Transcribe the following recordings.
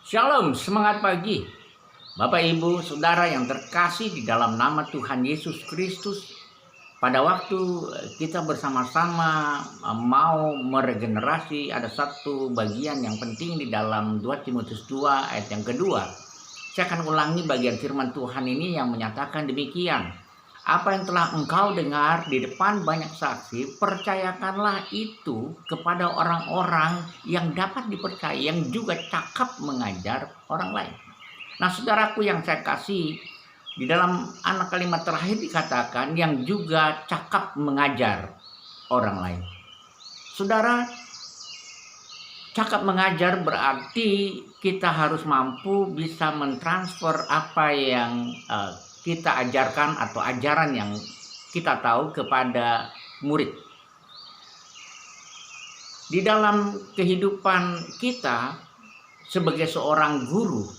Shalom, semangat pagi. Bapak, Ibu, Saudara yang terkasih di dalam nama Tuhan Yesus Kristus. Pada waktu kita bersama-sama mau meregenerasi, ada satu bagian yang penting di dalam 2 Timotius 2 ayat yang kedua. Saya akan ulangi bagian firman Tuhan ini yang menyatakan demikian. Apa yang telah engkau dengar di depan banyak saksi, percayakanlah itu kepada orang-orang yang dapat dipercaya, yang juga cakap mengajar orang lain. Nah, saudaraku yang saya kasih, di dalam anak kalimat terakhir dikatakan yang juga cakap mengajar orang lain. Saudara, cakap mengajar berarti kita harus mampu bisa mentransfer apa yang kita ajarkan atau ajaran yang kita tahu kepada murid. Di dalam kehidupan kita sebagai seorang guru,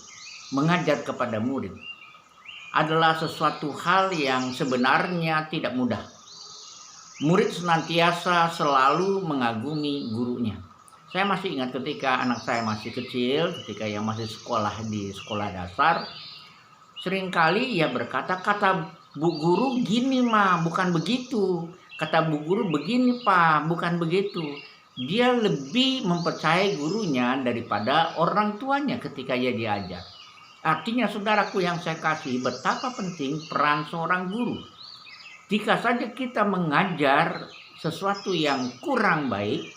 mengajar kepada murid adalah sesuatu hal yang sebenarnya tidak mudah. Murid senantiasa selalu mengagumi gurunya. Saya masih ingat ketika anak saya masih kecil, ketika ia masih sekolah di sekolah dasar, seringkali ia berkata, kata Bu Guru gini mah, bukan begitu. Kata Bu Guru begini Pak, bukan begitu. Dia lebih mempercayai gurunya daripada orang tuanya ketika ia diajar. Artinya saudaraku yang saya kasih, betapa penting peran seorang guru. Jika saja kita mengajar sesuatu yang kurang baik,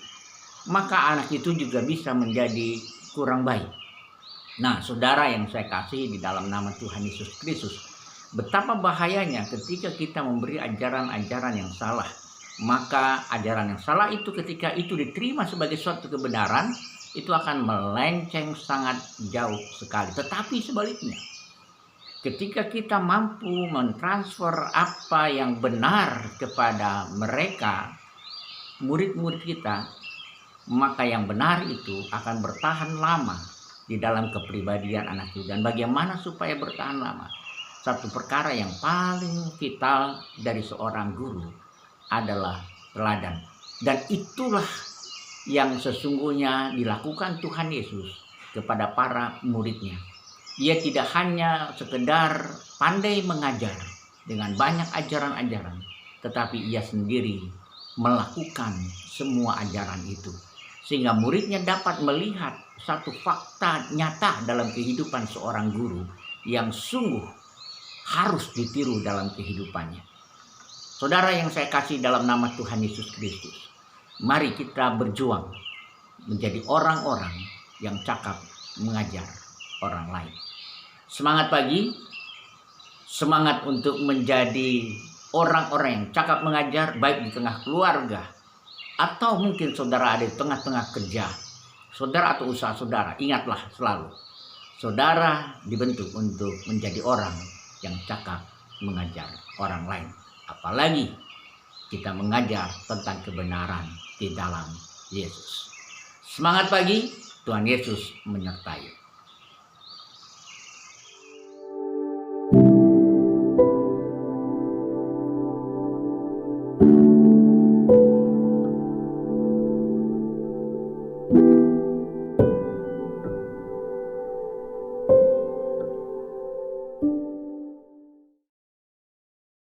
maka anak itu juga bisa menjadi kurang baik. Nah, saudara yang saya kasih di dalam nama Tuhan Yesus Kristus, betapa bahayanya ketika kita memberi ajaran-ajaran yang salah. Maka ajaran yang salah itu ketika itu diterima sebagai suatu kebenaran, itu akan melenceng sangat jauh sekali. Tetapi sebaliknya, ketika kita mampu mentransfer apa yang benar kepada mereka, murid-murid kita, maka yang benar itu akan bertahan lama di dalam kepribadian anak itu. Dan bagaimana supaya bertahan lama? Satu perkara yang paling vital dari seorang guru adalah teladan. Dan itulah yang sesungguhnya dilakukan Tuhan Yesus kepada para muridnya. Ia tidak hanya sekedar pandai mengajar dengan banyak ajaran-ajaran, tetapi ia sendiri melakukan semua ajaran itu. Sehingga muridnya dapat melihat satu fakta nyata dalam kehidupan seorang guru yang sungguh harus ditiru dalam kehidupannya. Saudara yang saya kasih dalam nama Tuhan Yesus Kristus, mari kita berjuang menjadi orang-orang yang cakap mengajar orang lain. Semangat pagi, semangat untuk menjadi orang-orang yang cakap mengajar, baik di tengah keluarga, atau mungkin saudara ada di tengah-tengah kerja, saudara atau usaha saudara. Ingatlah selalu, saudara dibentuk untuk menjadi orang yang cakap mengajar orang lain. Apalagi kita mengajar tentang kebenaran di dalam Yesus. Semangat pagi, Tuhan Yesus menyertai.